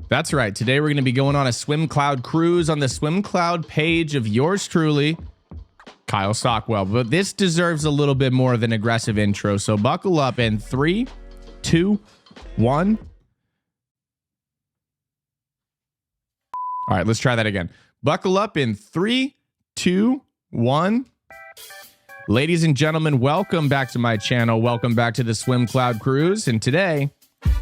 That's right. Today we're going to be going on a SwimCloud cruise on the SwimCloud page of yours truly, Kyle Stockwell. But this deserves a little bit more of an aggressive intro. So buckle up in 3, 2, 1. All right, let's try that again. Buckle up in 3, 2, 1. Ladies and gentlemen, welcome back to my channel. Welcome back to the SwimCloud Cruise. And today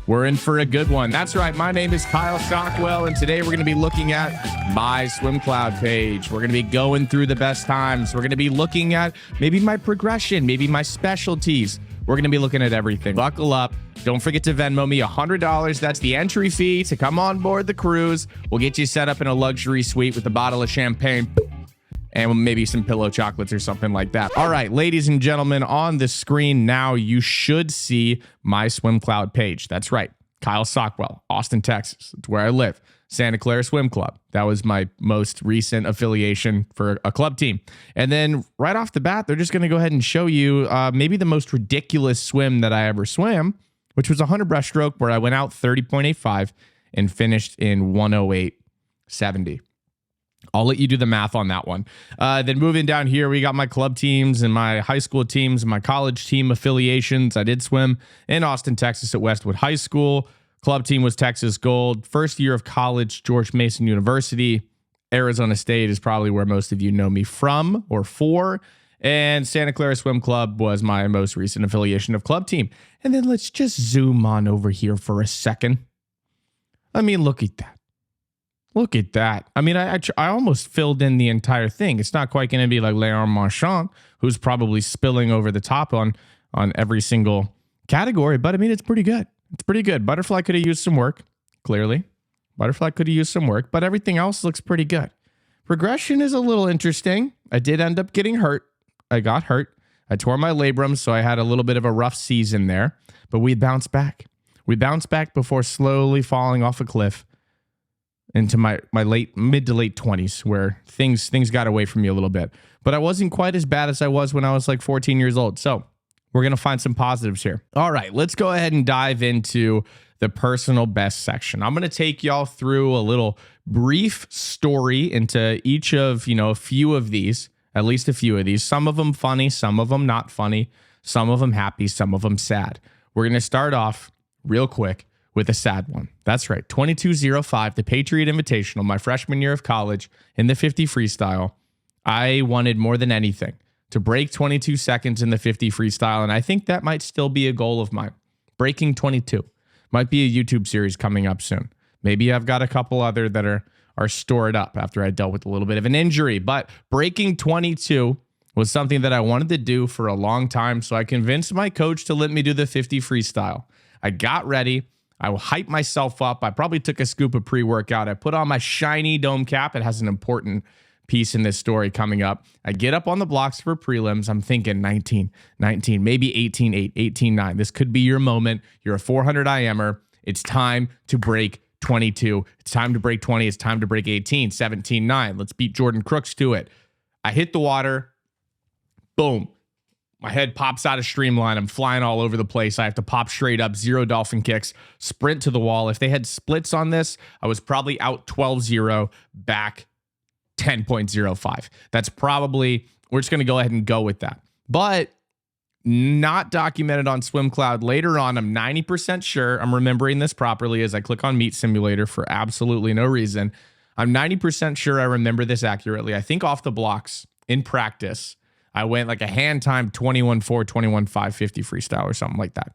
we're in for a good one. That's right. My name is Kyle Stockwell, and today we're going to be looking at my SwimCloud page. We're going to be going through the best times. We're going to be looking at maybe my progression, maybe my specialties. We're going to be looking at everything. Buckle up. Don't forget to Venmo me $100. That's the entry fee to come on board the cruise. We'll get you set up in a luxury suite with a bottle of champagne and maybe some pillow chocolates or something like that. All right, ladies and gentlemen, on the screen now, you should see my SwimCloud page. That's right. Kyle Stockwell, Austin, Texas. It's where I live. Santa Clara Swim Club. That was my most recent affiliation for a club team. And then right off the bat, they're just going to go ahead and show you maybe the most ridiculous swim that I ever swam, which was a 100 breaststroke where I went out 30.85 and finished in 108.70. I'll let you do the math on that one. Then moving down here, we got my club teams and my high school teams and my college team affiliations. I did swim in Austin, Texas at Westwood High School. Club team was Texas Gold. First year of college, George Mason University. Arizona State is probably where most of you know me from or for. And Santa Clara Swim Club was my most recent affiliation of club team. And then let's just zoom on over here for a second. I mean, look at that. Look at that. I mean, I almost filled in the entire thing. It's not quite going to be like Léon Marchand, who's probably spilling over the top on every single category. But I mean, it's pretty good. It's pretty good. Butterfly could have used some work, clearly. Butterfly could have used some work, but everything else looks pretty good. Progression is a little interesting. I did end up getting hurt. I got hurt. I tore my labrum, so I had a little bit of a rough season there. But we bounced back. We bounced back before slowly falling off a cliff into my mid to late 20s, where things got away from me a little bit. But I wasn't quite as bad as I was when I was like 14 years old. So we're going to find some positives here. All right, let's go ahead and dive into the personal best section. I'm going to take y'all through a little brief story into each of, a few of these, at least a few of these. Some of them funny, some of them not funny, some of them happy, some of them sad. We're going to start off real quick with a sad one. That's right. 2205, the Patriot Invitational, my freshman year of college in the 50 freestyle. I wanted more than anything to break 22 seconds in the 50 freestyle. And I think that might still be a goal of mine. Breaking 22 might be a YouTube series coming up soon. Maybe I've got a couple other that are stored up after I dealt with a little bit of an injury, but breaking 22 was something that I wanted to do for a long time. So I convinced my coach to let me do the 50 freestyle. I got ready. I will hype myself up. I probably took a scoop of pre-workout. I put on my shiny dome cap. It has an important piece in this story coming up. I get up on the blocks for prelims. I'm thinking 19, maybe 18.8, 18.9. This could be your moment. You're a 400 IMer. It's time to break 22. It's time to break 20. It's time to break 18, 17.9. Let's beat Jordan Crooks to it. I hit the water. Boom. My head pops out of streamline. I'm flying all over the place. I have to pop straight up, 0 dolphin kicks, sprint to the wall. If they had splits on this, I was probably out 12-0, back 10.05. That's probably, we're just going to go ahead and go with that. But not documented on SwimCloud. Later on, I'm 90% sure, I'm remembering this properly as I click on Meet Simulator for absolutely no reason. I'm 90% sure I remember this accurately. I think off the blocks in practice, I went like a hand time 21.4, 21.5, 50 freestyle or something like that.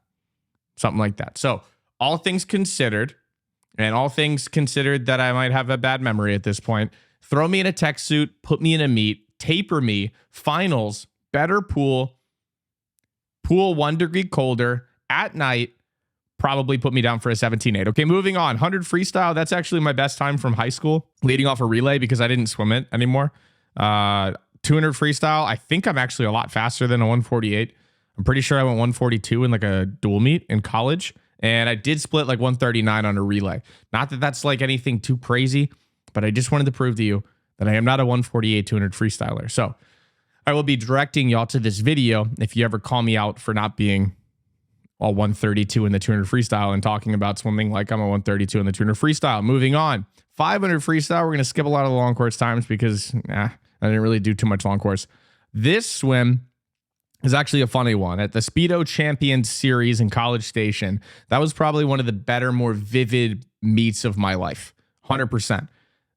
Something like that. So all things considered, and all things considered that I might have a bad memory at this point, throw me in a tech suit, put me in a meet, taper me, finals, better pool 1 degree colder at night, probably put me down for a 17.8. Okay, moving on. 100 freestyle, that's actually my best time from high school, leading off a relay because I didn't swim it anymore. 200 freestyle, I think I'm actually a lot faster than a 148. I'm pretty sure I went 142 in like a dual meet in college. And I did split like 139 on a relay. Not that that's like anything too crazy, but I just wanted to prove to you that I am not a 148 200 freestyler. So I will be directing y'all to this video if you ever call me out for not being while 132 in the 200 freestyle and talking about swimming like I'm a 132 in the 200 freestyle. Moving on. 500 freestyle. We're going to skip a lot of the long course times because I didn't really do too much long course. This swim is actually a funny one. At the Speedo Champions Series in College Station, that was probably one of the better, more vivid meets of my life. 100%.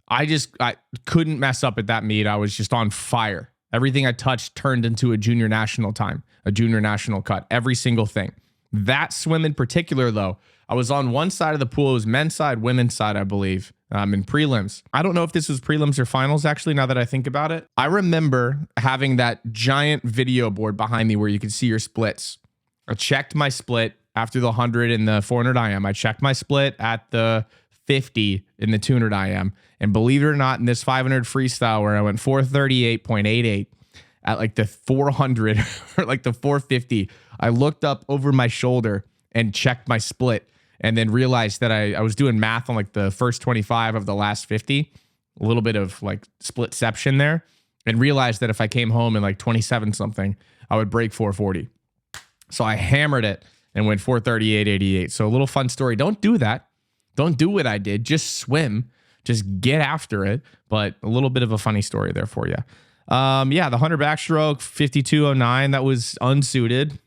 I couldn't mess up at that meet. I was just on fire. Everything I touched turned into a junior national time, a junior national cut, every single thing. That swim in particular, though, I was on one side of the pool. It was men's side, women's side, I believe, in prelims. I don't know if this was prelims or finals, actually, now that I think about it. I remember having that giant video board behind me where you could see your splits. I checked my split after the 100 and the 400 IM. I checked my split at the 50 in the 200 IM. And believe it or not, in this 500 freestyle where I went 438.88 at like the 400 or like the 450, I looked up over my shoulder and checked my split and then realized that I was doing math on like the first 25 of the last 50, a little bit of like splitception there, and realized that if I came home in like 27 something, I would break 440. So I hammered it and went 438.88. So a little fun story. Don't do that. Don't do what I did. Just swim. Just get after it. But a little bit of a funny story there for you. Yeah, the 100 backstroke, 52.09. That was unsuited.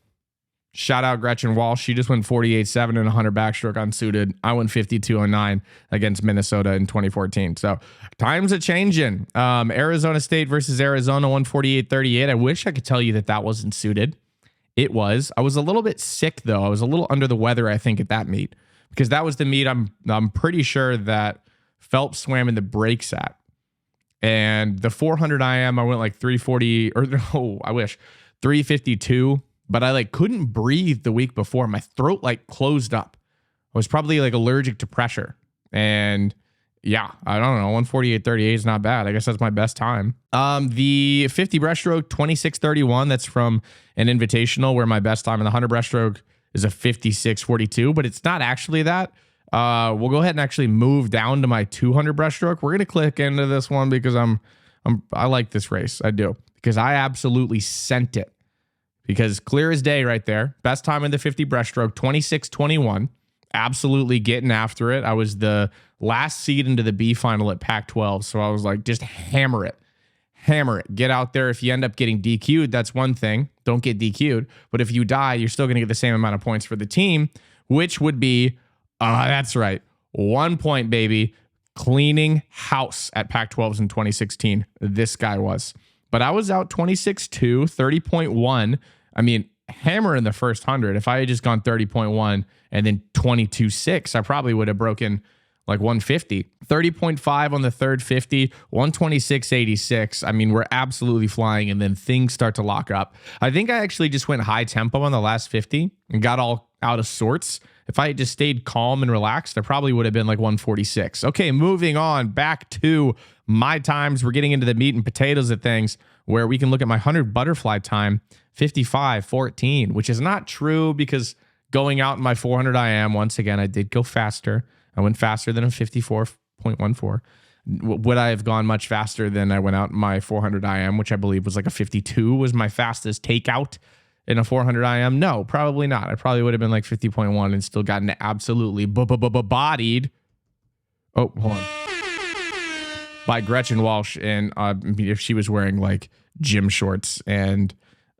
Shout out Gretchen Walsh. She just went 48.7 in 100 backstroke unsuited. I went 52.09 against Minnesota in 2014. So times are changing. Arizona State versus Arizona, 148.38. I wish I could tell you that that wasn't suited. It was. I was a little bit sick, though. I was a little under the weather, I think, at that meet. Because that was the meet I'm pretty sure that Phelps swam in the breaks at. And the 400 IM, I went like 340, or no, I wish, 352. But I like couldn't breathe the week before. My throat like closed up. I was probably like allergic to pressure. And yeah, I don't know. 148.38 is not bad. I guess that's my best time. The 50 breaststroke, 26.31. That's from an invitational where my best time in the 100 breaststroke is a 56.42, but it's not actually that. We'll go ahead and actually move down to my 200 breaststroke. We're going to click into this one because I like this race. I do, because I absolutely sent it. Because clear as day right there. Best time in the 50 breaststroke, 26.21. Absolutely getting after it. I was the last seed into the B final at Pac-12. So I was like, just hammer it. Hammer it. Get out there. If you end up getting DQ'd, that's one thing. Don't get DQ'd. But if you die, you're still going to get the same amount of points for the team, which would be, that's right, 1 point, baby. Cleaning house at Pac-12s in 2016. This guy was. But I was out 26.2, 30.1. I mean, hammer in the first 100. If I had just gone 30.1 and then 22.6, I probably would have broken like 150. 30.5 on the third 50, 126.86. I mean, we're absolutely flying, and then things start to lock up. I think I actually just went high tempo on the last 50 and got all out of sorts. If I had just stayed calm and relaxed, I probably would have been like 146. Okay, moving on back to my times. We're getting into the meat and potatoes of things where we can look at my 100 butterfly time, 55.14, which is not true because going out in my 400 IM, once again, I did go faster. I went faster than a 54.14. Would I have gone much faster than I went out in my 400 IM, which I believe was like a 52 was my fastest takeout in a 400 IM? No, probably not. I probably would have been like 50.1 and still gotten absolutely bodied. Oh, hold on. By Gretchen Walsh. And if she was wearing like gym shorts and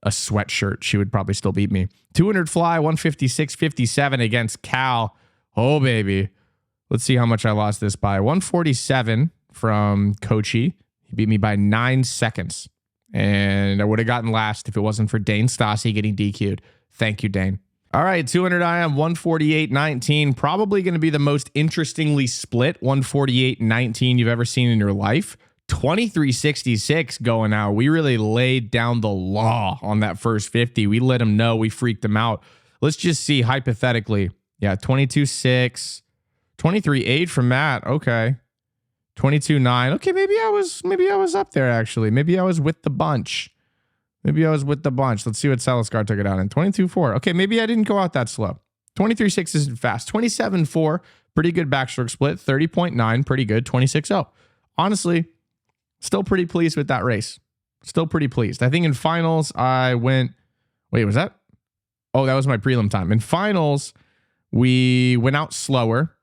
a sweatshirt, she would probably still beat me. 200 fly, 156.57 against Cal. Oh, baby. Let's see how much I lost this by. 147 from Kochi. He beat me by 9 seconds. And I would have gotten last if it wasn't for Dane Stassi getting DQ'd. Thank you, Dane. All right, 200 IM, 148.19. Probably going to be the most interestingly split 148.19 you've ever seen in your life. 23.66 going out. We really laid down the law on that first 50. We let them know. We freaked them out. Let's just see hypothetically. Yeah, 22.6. 23.8 from Matt. Okay. 22.9. Okay, maybe I was up there actually. Maybe I was with the bunch. Let's see what Saliskar took it out in. 22.4. Okay, maybe I didn't go out that slow. 23.6 isn't fast. 27.4, pretty good backstroke split. 30.9, pretty good. 26.0. Honestly, still pretty pleased with that race. Still pretty pleased. I think in finals I went, wait, was that? Oh, that was my prelim time. In finals, we went out slower.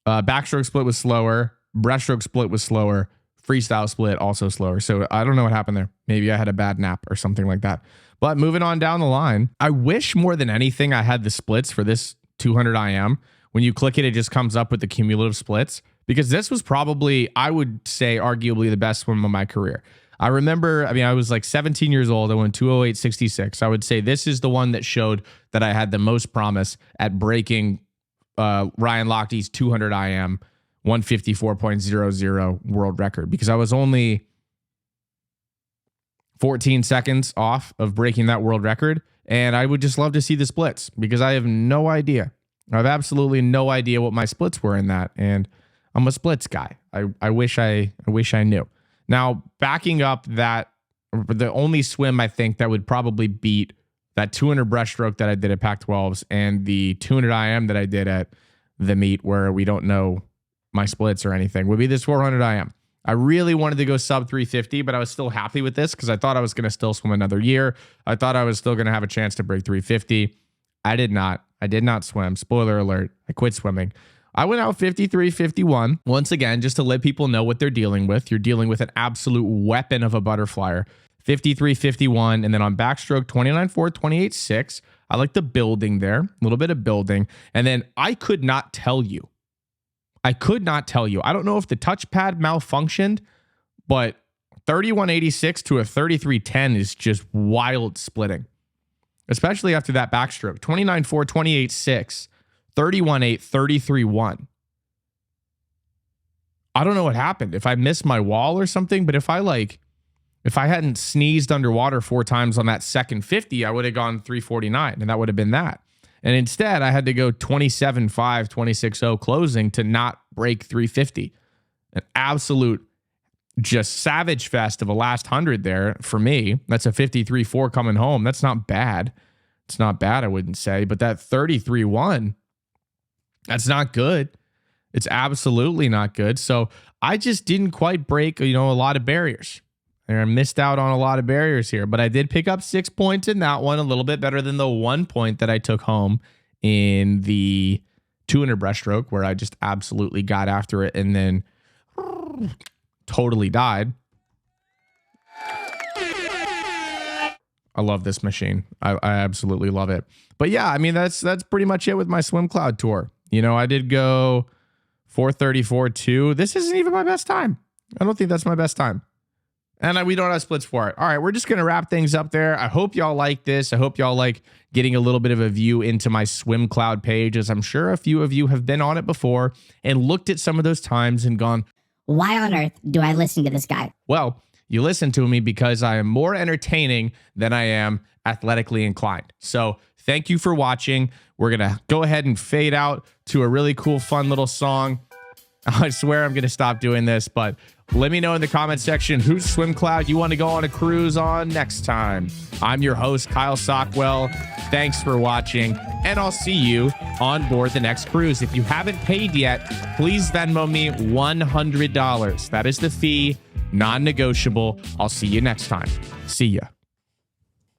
Backstroke split was slower. Breaststroke split was slower. Freestyle split also slower. So I don't know what happened there. Maybe I had a bad nap or something like that. But moving on down the line, I wish more than anything I had the splits for this 200 IM. When you click it, it just comes up with the cumulative splits, because this was probably, I would say, arguably the best swim of my career. I remember, I was like 17 years old. I went 208.66. I would say this is the one that showed that I had the most promise at breaking Ryan Lochte's 200 IM 154.00 world record, because I was only 14 seconds off of breaking that world record. And I would just love to see the splits, because I have no idea. I have absolutely no idea what my splits were in that. And I'm a splits guy. I wish I knew. Now, backing up that, the only swim I think that would probably beat that 200 breaststroke that I did at Pac-12s and the 200 IM that I did at the meet, where we don't know my splits or anything, would be this 400 IM. I really wanted to go sub 350, but I was still happy with this because I thought I was going to still swim another year. I thought I was still going to have a chance to break 350. I did not. I did not swim. Spoiler alert. I quit swimming. I went out 53.51. Once again, just to let people know what they're dealing with. You're dealing with an absolute weapon of a butterflyer. 53.51. And then on backstroke, 29.4, 28.6. I like the building there. A little bit of building. And then I could not tell you. I don't know if the touchpad malfunctioned, but 31.86 to a 33.10 is just wild splitting, especially after that backstroke. 29.4, 28.6, 31.8, 33.1. I don't know what happened. If I missed my wall or something, but if I hadn't sneezed underwater 4 times on that second 50, I would have gone 349, and that would have been that. And instead, I had to go 27.5, 26.0 closing to not break 350. An absolute just savage fest of a last 100 there for me. That's a 53.4 coming home. That's not bad. It's not bad, I wouldn't say. But that 33.1, that's not good. It's absolutely not good. So I just didn't quite break, a lot of barriers. And I missed out on a lot of barriers here, but I did pick up 6 points in that one, a little bit better than the 1 point that I took home in the 200 breaststroke, where I just absolutely got after it and then totally died. I love this machine. I absolutely love it. But yeah, that's pretty much it with my SwimCloud tour. I did go 434.2. This isn't even my best time. I don't think that's my best time. And we don't have splits for it. All right, we're just going to wrap things up there. I hope y'all like this. I hope y'all like getting a little bit of a view into my SwimCloud page, as I'm sure a few of you have been on it before and looked at some of those times and gone, why on earth do I listen to this guy? Well, you listen to me because I am more entertaining than I am athletically inclined. So thank you for watching. We're going to go ahead and fade out to a really cool, fun little song. I swear I'm going to stop doing this, but let me know in the comment section whose SwimCloud you want to go on a cruise on next time. I'm your host, Kyle Sockwell. Thanks for watching, and I'll see you on board the next cruise. If you haven't paid yet, please Venmo me $100. That is the fee, non-negotiable. I'll see you next time. See ya.